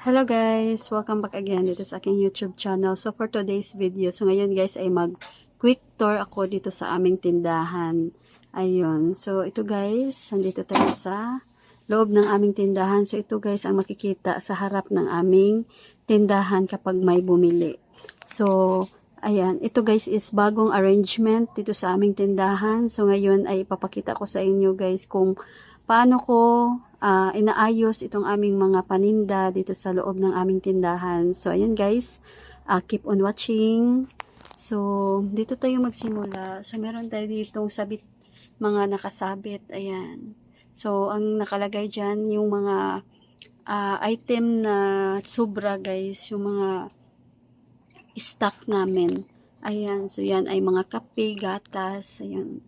Hello guys! Welcome back again dito sa aking YouTube channel. So for today's video, so ngayon guys ay mag quick tour ako dito sa aming tindahan. Ayun. So ito guys, nandito tayo sa loob ng aming tindahan. So ito guys ang makikita sa harap ng aming tindahan kapag may bumili. So ayan, ito guys is bagong arrangement dito sa aming tindahan. So ngayon ay ipapakita ko sa inyo guys kung paano ko inaayos itong aming mga paninda dito sa loob ng aming tindahan. So, ayan guys, keep on watching. So, dito tayo magsimula. So, meron tayo ditong sabit, mga nakasabit. Ayan. So, ang nakalagay dyan, yung mga item na sobra guys, yung mga stock namin. Ayan, so yan ay mga kape, gatas, ayan.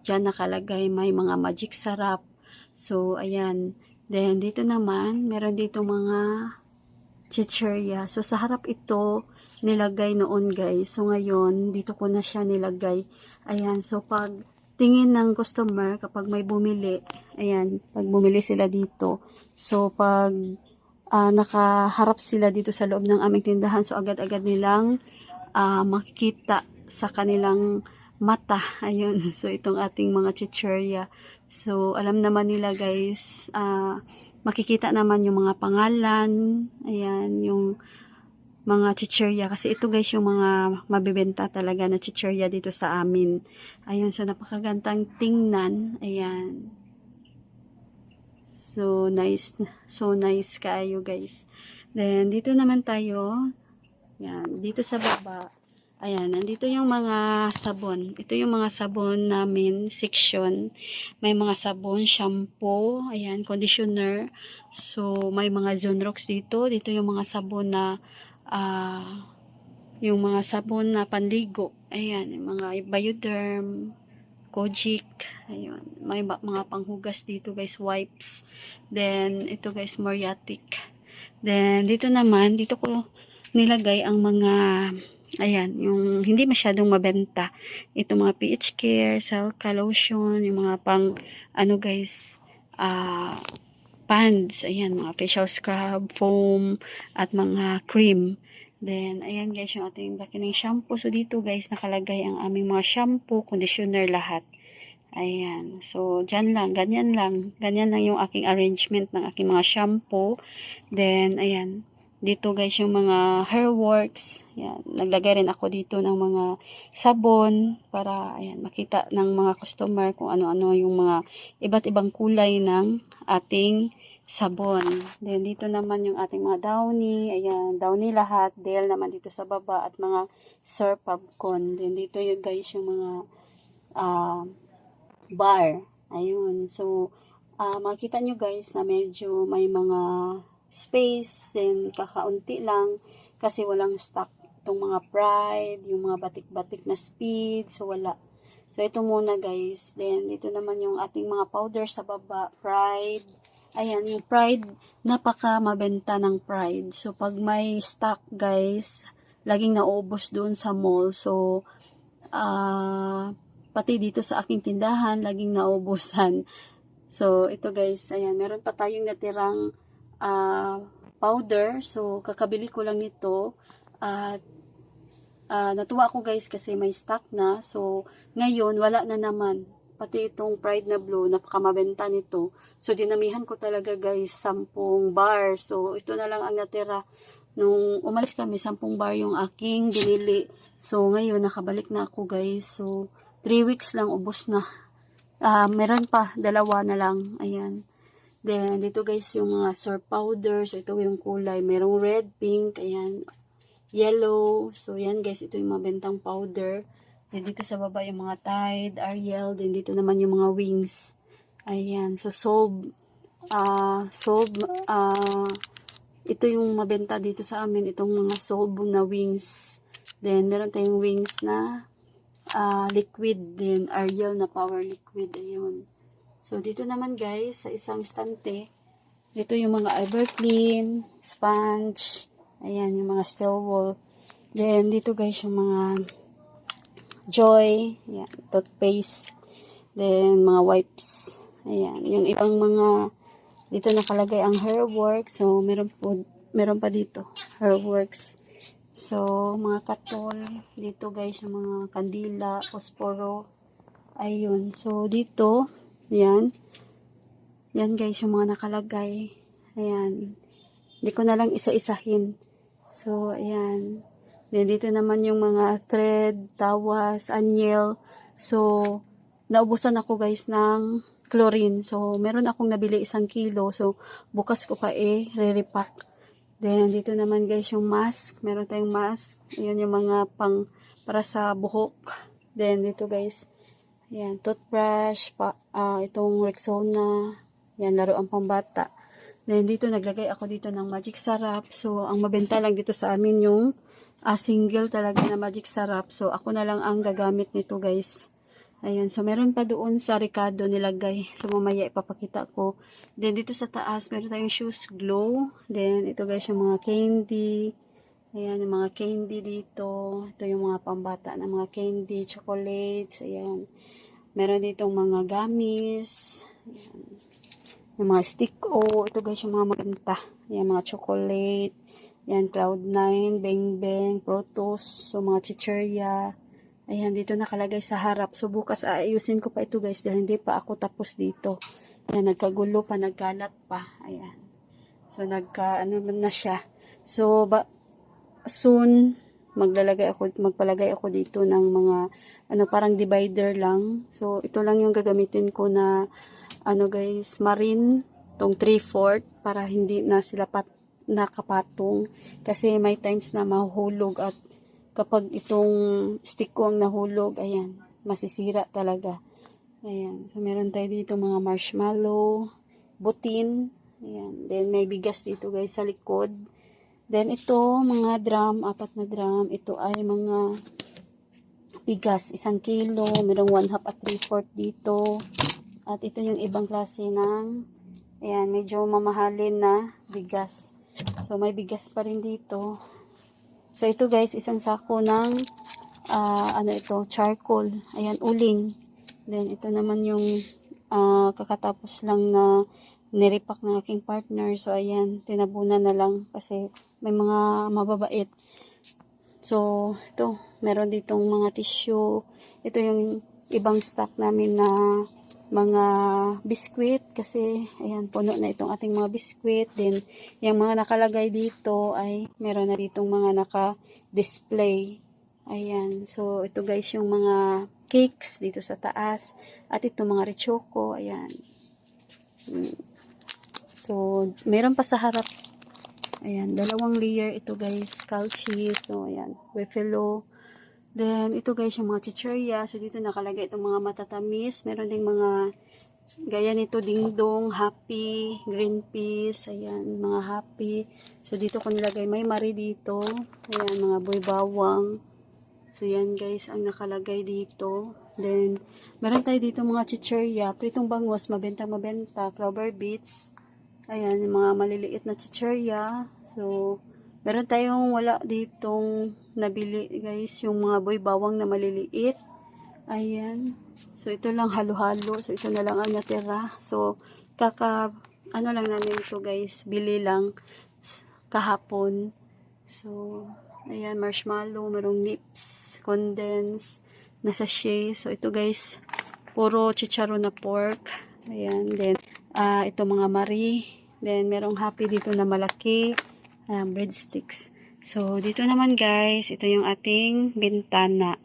Dyan nakalagay may mga magic sarap. So, ayan. Then, dito naman, meron dito mga chichirya. So, sa harap ito, nilagay noon guys. So, ngayon, dito ko na siya nilagay. Ayan. So, pag tingin ng customer, kapag may bumili, ayan, pag bumili sila dito. So, pag nakaharap sila dito sa loob ng aming tindahan, so, agad-agad nilang makikita sa kanilang mata. Ayun. So, itong ating mga chichirya. So, alam naman nila guys, makikita naman yung mga pangalan, ayan, yung mga chichirya. Kasi ito guys, yung mga mabibenta talaga na chichirya dito sa amin. Ayun, so napakagandang tingnan, ayan. So, nice kaayo guys. Then, dito naman tayo, ayan, dito sa baba. Ayan, nandito yung mga sabon. Ito yung mga sabon namin, section. May mga sabon, shampoo, ayan, conditioner. So, may mga Zonrox dito. Dito yung mga sabon na, yung mga sabon na panligo. Ayan, yung mga Bioderm, Kojic, ayun. May mga panghugas dito guys, wipes. Then, ito guys, Moriatic. Then, dito naman, dito ko nilagay ang mga ayan, yung hindi masyadong mabenta. Ito mga PH Care, Salka Lotion, yung mga pang, ano guys, pads, ayan, mga facial scrub, foam, at mga cream. Then, ayan guys, yung ating bakining shampoo. So, dito guys, nakalagay ang aming mga shampoo, conditioner, lahat. Ayan. So, dyan lang, ganyan lang. Ganyan lang yung aking arrangement ng aking mga shampoo. Then, ayan. Dito guys yung mga hair works. Yan. Naglagay rin ako dito ng mga sabon para ayan, makita ng mga customer kung ano-ano yung mga iba't ibang kulay ng ating sabon. Then dito naman yung ating mga Downy. Ayan, Downy lahat. Dale naman dito sa baba at mga Sir Pubcon. Then dito yung guys yung mga bar. Ayun. So, makita nyo guys na medyo may mga space, then kakaunti lang kasi walang stock itong mga Pride, yung mga batik-batik na Speed, so wala. So ito muna guys. Then dito naman yung ating mga powder sa baba, Pride. Ayan, yung Pride, napaka mabenta ng Pride. So pag may stock guys, laging naubos doon sa mall. So pati dito sa aking tindahan, laging naubusan. So ito guys, ayan, meron pa tayong natirang powder. So, kakabili ko lang nito. At natuwa ako guys kasi may stock na. So, ngayon, wala na naman. Pati itong Pride na Blue, napakamabenta nito. So, dinamihan ko talaga guys, 10 bar. So, ito na lang ang natira. Nung umalis kami, 10 bar yung aking binili. So, ngayon, nakabalik na ako guys. So, 3 weeks lang, ubos na. Meron pa, 2 na lang. Ayan. Then, dito guys, yung mga Sir powder. So, ito yung kulay. Merong red, pink, ayan, yellow. So, yan guys, ito yung mga bentang powder. Then, dito sa baba yung mga Tide, Ariel. Then, dito naman yung mga wings. Ayan. So, ito yung mabenta dito sa amin. Itong mga Solve na wings. Then, meron tayong wings na liquid. Then, Ariel na power liquid. Ayun. So, dito naman guys, sa isang stante, dito yung mga Everclean, sponge, ayan, yung mga steel wool. Then, dito guys, yung mga Joy, ayan, toothpaste, then, mga wipes, ayan, yung ibang mga, dito nakalagay ang hair work, so, meron po meron pa dito, Herbworks. So, mga katol, dito guys, yung mga kandila, posporo, ayun. So, dito, yan. Yan guys, yung mga nakalagay. Ayan. Hindi ko na lang isa-isahin. So, ayan. Then, dito naman yung mga thread, tawas, anyel. So, naubusan ako guys ng chlorine. So, meron akong nabili 1 kilo. So, bukas ko pa re-repack. Then, dito naman guys yung mask. Meron tayong mask. Ayan yung mga para sa buhok. Then, dito guys, ayan, toothbrush, itong Rexona. Ayan, laruan pambata. Then, dito naglagay ako dito ng magic sarap. So, ang mabenta lang dito sa amin yung single talaga na magic sarap. So, ako na lang ang gagamit nito guys. Ayan, so meron pa doon sa Ricardo nilagay. So, mamaya ipapakita ko. Then, dito sa taas, meron tayong shoes glow. Then, ito guys, yung mga candy. Ayan, yung mga candy dito. Ito yung mga pambata na mga candy, chocolates. Ayan. Meron ditong mga gummies. Ayan. Yung mga stick-o. Ito guys, yung mga maganda. Ayan, mga chocolate. Ayan, Cloud9, Bang Bang, Protos. So, mga chicherya. Ayan, dito nakalagay sa harap. So, bukas aayusin ko pa ito guys dahil hindi pa ako tapos dito. Ayan, nagkagulo pa, nagkalat pa. Ayan. So, ano na siya. So, soon, magpalagay ako dito ng mga, parang divider lang. So, ito lang yung gagamitin ko na, guys, marine, tong 3/4, para hindi na sila nakapatong. Kasi may times na mahuhulog at kapag itong stick ko ang nahulog, ayan, masisira talaga. Ayan. So, meron tayo dito mga marshmallow, butin. Ayan. Then, may bigas dito guys sa likod. Then, ito, mga drum, 4 na drum. Ito ay mga bigas, 1 kilo. Merong 1/2 at 3/4 dito. At ito yung ibang klase ng, ayan, medyo mamahalin na bigas. So, may bigas pa rin dito. So, ito guys, isang sako ng, charcoal. Ayan, uling. Then, ito naman yung kakatapos lang na nirepack ng aking partner. So, ayan, tinabunan na lang kasi may mga mababait. So, ito, meron ditong mga tissue. Ito yung ibang stock namin na mga biskwit kasi ayan, puno na itong ating mga biskwit. Then yung mga nakalagay dito ay meron na ditong mga naka-display. Ayan, so ito guys yung mga cakes dito sa taas at ito mga rechoko. Ayan. So meron pa sa harap. Ayan, 2 layer ito guys, skull cheese. So ayan, buffalo. Then, ito guys, yung mga chicherya. So, dito nakalagay itong mga matatamis. Meron ding mga gaya nito, dingdong, happy, green peas. Ayan, mga happy. So, dito ko nilagay. May mari dito. Ayan, mga boy bawang. So, yan guys, ang nakalagay dito. Then, meron tayo dito mga chicherya. Pritong bangus, mabenta. Clover beets. Ayan, yung mga maliliit na chicherya. So, meron tayong wala ditong nabili guys, yung mga boy bawang na maliliit. Ayan. So, ito lang halo-halo. So, ito na lang ang natira. So, ano lang namin ito guys, bili lang kahapon. So, ayan, marshmallow, merong nips, condense, na sachet. So, ito guys, puro chicharon na pork. Ayan, then, ito mga mari. Then, merong happy dito na malaki. Breadsticks. So, dito naman guys, ito yung ating bintana.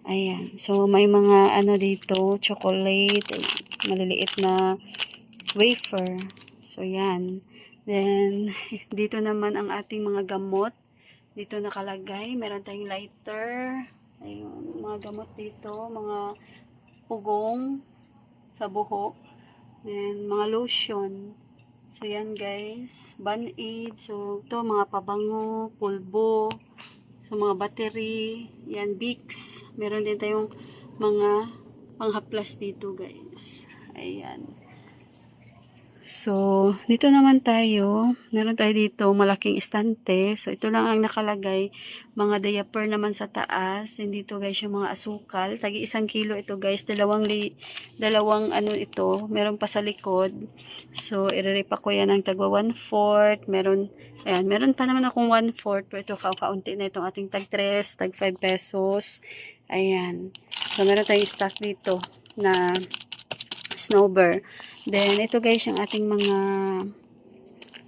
Ayan. So, may mga dito, chocolate, maliliit na wafer. So, yan. Then, dito naman ang ating mga gamot. Dito nakalagay. Meron tayong lighter. Ayun, mga gamot dito. Mga pugong sa buhok. Then, mga lotion. So, yan guys. Band-aid. So, ito mga pabango, pulbo. So, mga battery. Yan, Vicks. Meron din tayong mga panghaplas dito guys. Ayan. So, dito naman tayo. Meron tayo dito malaking estante. So, ito lang ang nakalagay. Mga diaper naman sa taas. Hindi to guys yung mga asukal. Tagi 1 kilo ito guys. Dalawang ano ito. Meron pa sa likod. So, ireripa ko yan ng tagwa 1/4. Meron pa naman akong 1/4. Pero ito kaunti na itong ating tag 3, tag 5 pesos. Ayan. So, meron tayong stock dito na snowbird. Then, ito guys, yung ating mga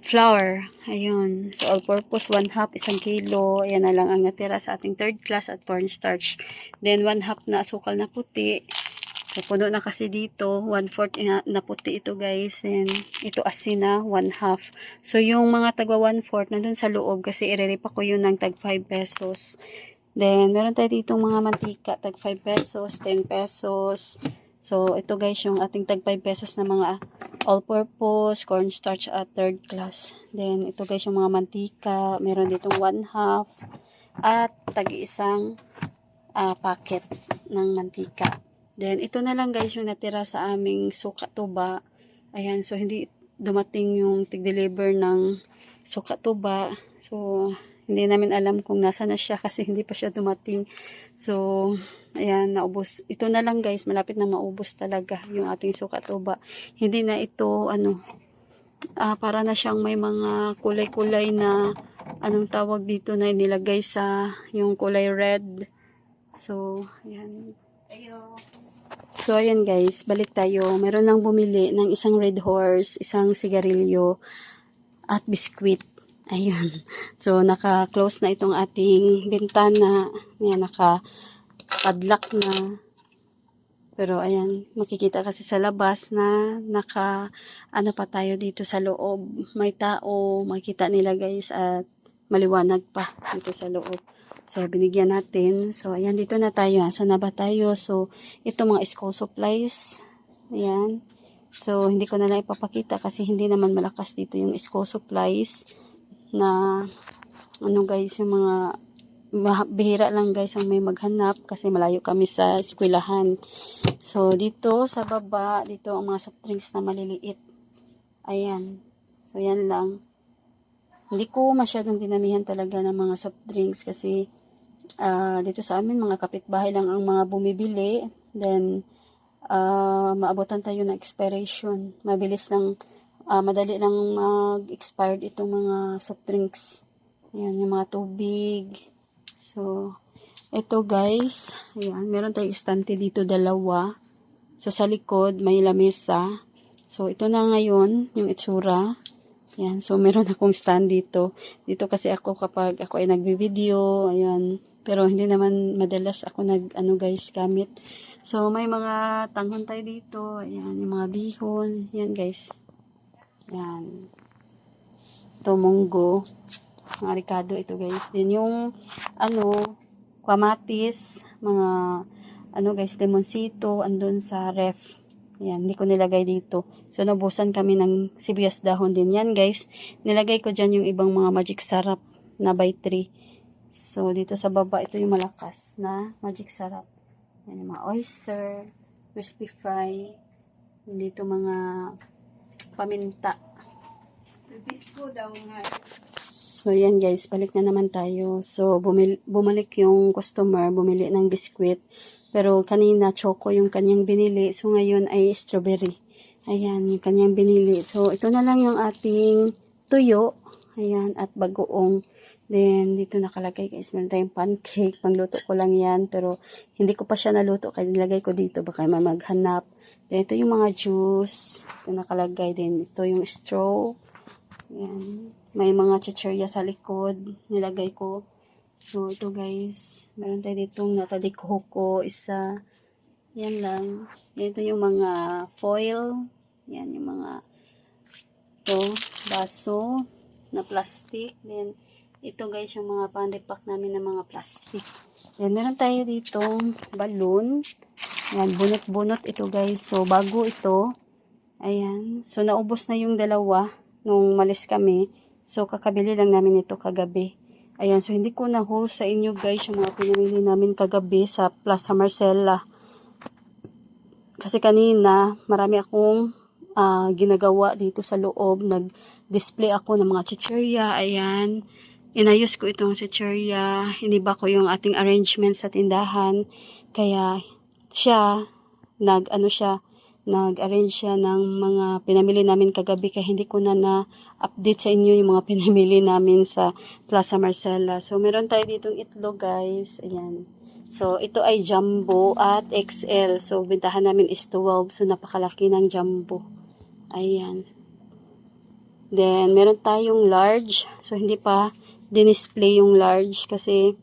flour. Ayun. So, all-purpose, 1/2, 1 kilo. Ayan na lang ang natira sa ating 3rd class at cornstarch. Then, 1/2 na asukal na puti. So, puno na kasi dito. 1/4 na puti ito guys. And, ito asin na, 1/2. So, yung mga tagwa 1/4 nandun sa loob kasi ireripa ko yun ng tag 5 pesos. Then, meron tayo dito mga mantika. Tag 5 pesos, 10 pesos. So, ito guys, yung ating tag 5 pesos na mga all-purpose, cornstarch at 3rd class. Then, ito guys, yung mga mantika. Meron ditong 1/2 at tag-isang packet ng mantika. Then, ito na lang guys, yung natira sa aming suka tuba. Ayan, so hindi dumating yung tig-deliver ng suka tuba. So, hindi namin alam kung nasa na siya kasi hindi pa siya dumating. So, ayan, naubos. Ito na lang guys, malapit na maubos talaga yung ating suka tuba. Hindi na ito, para na siyang may mga kulay-kulay na, anong tawag dito na nilagay sa yung kulay red. So, ayan. So, ayan guys, balik tayo. Meron lang bumili ng isang Red Horse, isang sigarilyo, at biskwit. Ayan. So, naka-close na itong ating bintana. Ayan, naka-padlock na. Pero, ayan, makikita kasi sa labas na ano pa tayo dito sa loob. May tao, makikita nila guys, at maliwanag pa dito sa loob. So, binigyan natin. So, ayan, dito na tayo. Saan na ba tayo? So, ito mga school supplies. Ayan. So, hindi ko na lang ipapakita kasi hindi naman malakas dito yung school supplies na, guys, yung mga bihira lang guys ang may maghanap kasi malayo kami sa eskwelahan. So, dito sa baba, dito ang mga soft drinks na maliliit. Ayan. So, yan lang. Hindi ko masyadong dinamihan talaga ng mga soft drinks kasi dito sa amin mga kapitbahay lang ang mga bumibili. Then maabutan tayo ng expiration. Mabilis lang, madali lang mag-expired itong mga soft drinks. Ayan, yung mga tubig. So, ito guys, ayan, meron tayong estante dito, 2. So, sa likod may lamesa. So, ito na ngayon yung itsura. Ayan, so meron akong stand dito. Dito kasi ako kapag ako ay nagbi-video, ayan. Pero hindi naman madalas ako guys, gamit. So may mga tanghon tayo dito. Ayan, yung mga bihon. Ayan guys. Ayan. Ito, munggo. Mga ricado ito guys. Then yung, kamatis. Mga, guys, lemonsito. Andun sa ref. Ayan, hindi ko nilagay dito. So, nabusan kami ng sibuyas dahon din. Yan, guys. Nilagay ko dyan yung ibang mga magic sarap na by 3. So, dito sa baba, ito yung malakas na magic sarap. Yan, yung mga oyster, crispy fry. Dito mga paminta. Bisco daw nga. So, yan guys. Balik na naman tayo. So, bumalik yung customer. Bumili ng biskwit. Pero, kanina, choco yung kanyang binili. So, ngayon ay strawberry. Ayan, yung kanyang binili. So, ito na lang yung ating tuyo. Ayan, at bagoong. Then, dito nakalagay guys. Meron tayong pancake. Pangluto ko lang yan. Pero, hindi ko pa siya naluto. Kaya nilagay ko dito. Baka maghanap. Then, ito yung mga juice. Ito nakalagay din. Ito yung straw. Ayan. May mga chichirya sa likod. Nilagay ko. So, ito guys. Meron tayo ditong natalikoko. Isa. Yan lang. Ito yung mga foil. Yan yung mga baso na plastic. Then, ito guys yung mga pan-repack namin ng mga plastic. Then, meron tayo dito balloon. Yan, bunot-bunot ito guys. So, bago ito. Ayan. So, naubos na yung 2 nung malis kami. So, kakabili lang namin ito kagabi. Ayan. So, hindi ko na-haul sa inyo guys yung mga pinamili namin kagabi sa Plaza Marcela. Kasi kanina, marami akong ginagawa dito sa loob. Nag-display ako ng mga chichirya. Ayan. Inayos ko itong chichirya. Iniba ko yung ating arrangement sa tindahan. Kaya siya, nag-arrange siya ng mga pinamili namin kagabi. Kaya hindi ko na update sa inyo yung mga pinamili namin sa Plaza Marcela. So, meron tayo ditong itlog, guys. Ayan. So, ito ay jumbo at XL. So, bintahan namin is 12. So, napakalaki ng jumbo. Ayan. Then, meron tayong large. So, hindi pa dinisplay yung large kasi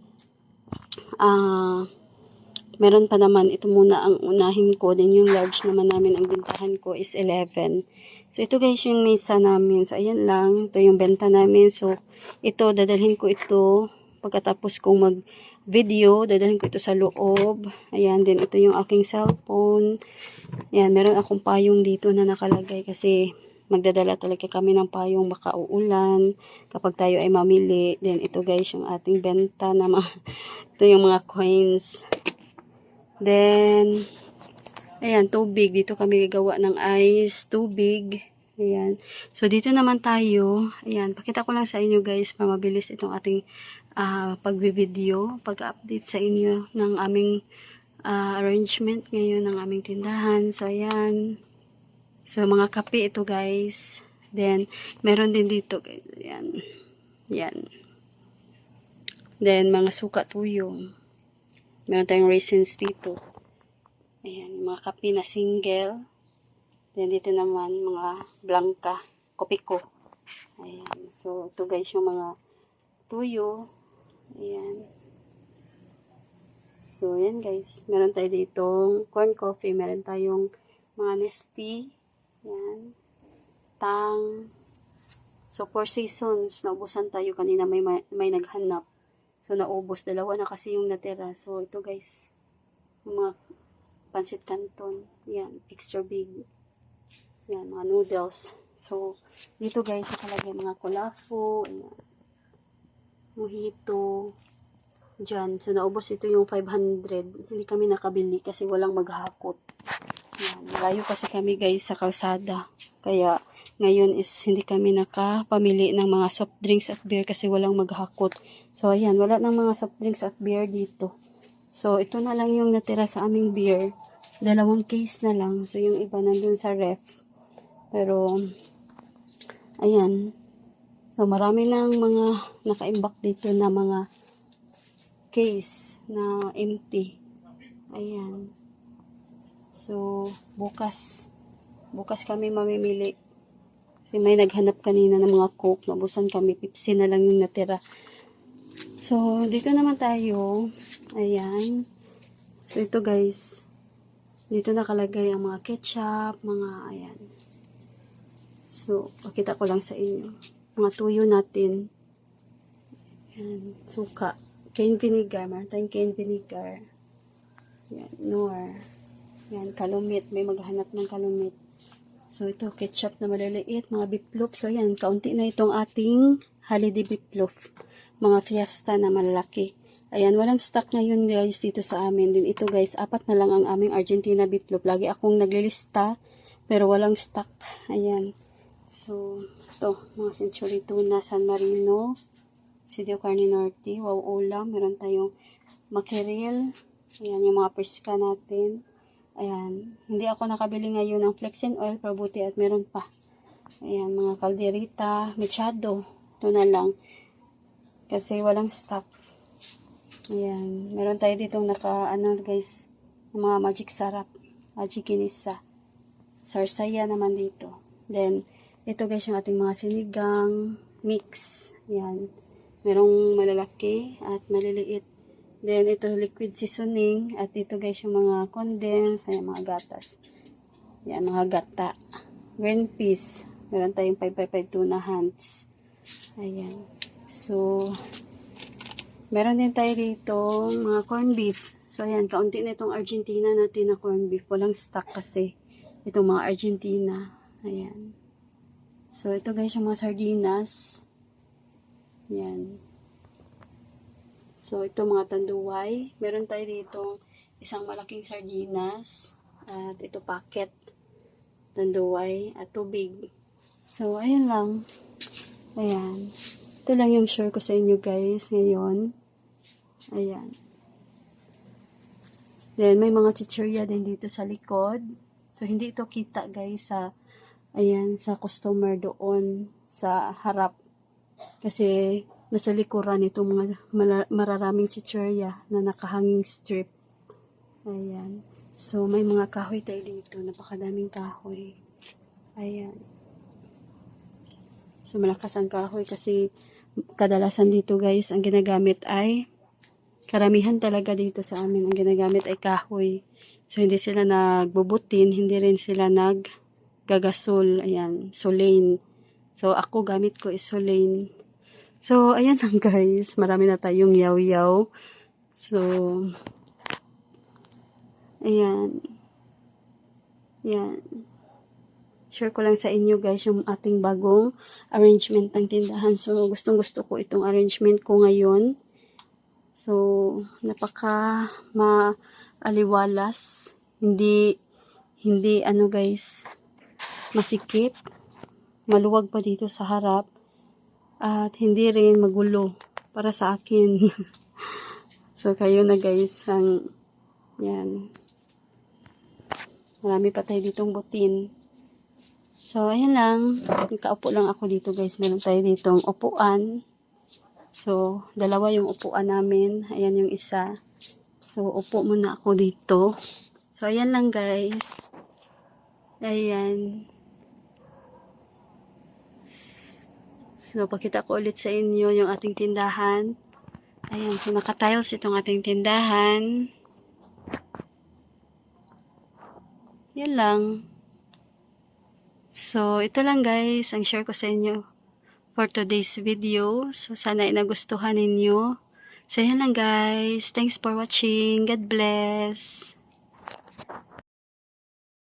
meron pa naman. Ito muna ang unahin ko. Then, yung large naman namin, ang bintahan ko is 11. So, ito guys yung mesa namin. So, ayan lang. Ito yung benta namin. So, ito, dadalhin ko ito. Pagkatapos kong mag-video, dadalhin ko ito sa loob. Ayan, then ito yung aking cellphone. Ayan, meron akong payong dito na nakalagay kasi magdadala talaga kami ng payong baka uulan kapag tayo ay mamili. Then ito guys yung ating benta na ito yung mga coins. Then ayan, tubig. Dito kami gagawa ng ice, tubig. Ayan. So dito naman tayo. Ayan, pakita ko lang sa inyo guys para mabilis itong ating pag-video, pag-update sa inyo ng aming arrangement ngayon ng aming tindahan. So, ayan. So, mga kape ito, guys. Then, meron din dito, guys. Ayan. Ayan. Then, mga suka tuyo. Meron tayong raisins dito. Ayan. Mga kape na single. Then, dito naman, mga blanca. Kopiko. Ayan. So, ito, guys, yung mga tuyo. Ayan. So, yan guys. Meron tayo ditong corn coffee. Meron tayong mga Nestea. Yan. Tang. So, 4 seasons. Naubusan tayo. Kanina may naghanap. So, naubos. Dalawa na kasi yung natira. So, ito guys. Yung mga pancit canton. Yan. Extra big. Yan. Mga noodles. So, dito guys. Nakalagay mga kulafo. Ayan. Mojito. Diyan. So, naubos ito yung 500. Hindi kami nakabili kasi walang maghakot. Yan. Malayo kasi kami guys sa kalsada. Kaya, ngayon is hindi kami nakapamili ng mga soft drinks at beer kasi walang maghakot. So, ayan. Wala ng mga soft drinks at beer dito. So, ito na lang yung natira sa aming beer. 2 case na lang. So, yung iba nandun sa ref. Pero, ayan. So, marami ng mga nakaimbak dito na mga case na empty. Ayan. So, bukas kami mamimili. Kasi may naghanap kanina ng mga Coke. Nabusan kami. Pepsi na lang yung natira. So, dito naman tayo. Ayan. So, ito guys. Dito nakalagay ang mga ketchup. Mga, ayan. So, pakita ko lang sa inyo. Mga tuyo natin. Ayan. Suka. Cane vinegar. Meron tayong cane vinegar. Yan. Nor. Yan. Kalumit. May maghanap ng kalumit. So, ito. Ketchup na maliliit. Mga beefloaf. So, yan. Kaunti na itong ating holiday beefloaf. Mga fiesta na malaki. Ayan. Walang stock ngayon guys dito sa amin. Din ito guys. 4 na lang ang aming Argentina beefloaf. Lagi akong naglilista. Pero walang stock. Ayan. So, ito. Mga century tuna. San Marino. Sidio Carne Norte, wow ulam, meron tayong mackerel, ayan yung mga preska natin, ayan, hindi ako nakabili ngayon ng Flexen Oil, pabuti at meron pa, ayan, mga kalderita, mechado, ito na lang, kasi walang stock, ayan, meron tayo ditong guys, mga magic sarap, magic kinisa, sarsaya naman dito, then, ito guys yung ating mga sinigang, mix, ayan, merong malalaki at maliliit. Then, ito liquid seasoning. At ito guys yung mga condensed. Ayan, mga gatas. Ayan, mga gata. Green peas. Meron tayong 555 tuna hands. Ayan. So, meron din tayo dito mga corn beef. So, ayan, kaunti na itong Argentina natin na corn beef. Walang stock kasi. Itong mga Argentina. Ayan. So, ito guys yung mga sardinas. Yan. So, ito mga tanduay. Meron tayo dito isang malaking sardinas. At ito packet. tanduay at tubig. So, ayun lang. Ayan. Ito lang yung share ko sa inyo guys ngayon. Ayan. Then, may mga chichirya din dito sa likod. So, hindi ito kita guys sa, ayan, sa customer doon sa harap. Kasi, nasa likuran itong mga mararaming chichirya na nakahanging strip. Ayan. So, may mga kahoy tayo dito. Napakadaming kahoy. Ayan. So, malakas ang kahoy kasi kadalasan dito guys, ang ginagamit ay karamihan talaga dito sa amin. Ang ginagamit ay kahoy. So, hindi sila nagbubutin. Hindi rin sila naggagasol. Ayan. Solane. So, ako gamit ko is Solane. So, ayan lang guys. Marami na tayong yaw-yaw. So, ayan. Ayan. Share ko lang sa inyo guys yung ating bagong arrangement ng tindahan. So, gustong-gusto ko itong arrangement ko ngayon. So, napaka maaliwalas. Hindi ano guys, masikip. Maluwag pa dito sa harap. At hindi rin magulo para sa akin. So, kayo na guys, ang yan. Marami pa tayo ditong butin. So, ayan lang. Nakaupo lang ako dito guys. Meron tayo ditong upuan. So, dalawa yung upuan namin. Ayan yung isa. So, upo muna ako dito. So, ayan lang guys. Ayan. So, pakita ko ulit sa inyo yung ating tindahan. Ayan. So, naka-tiles itong ating tindahan. Yan lang. So, ito lang guys, ang share ko sa inyo for today's video. So, sana ay nagustuhan ninyo. So, yan lang guys. Thanks for watching. God bless.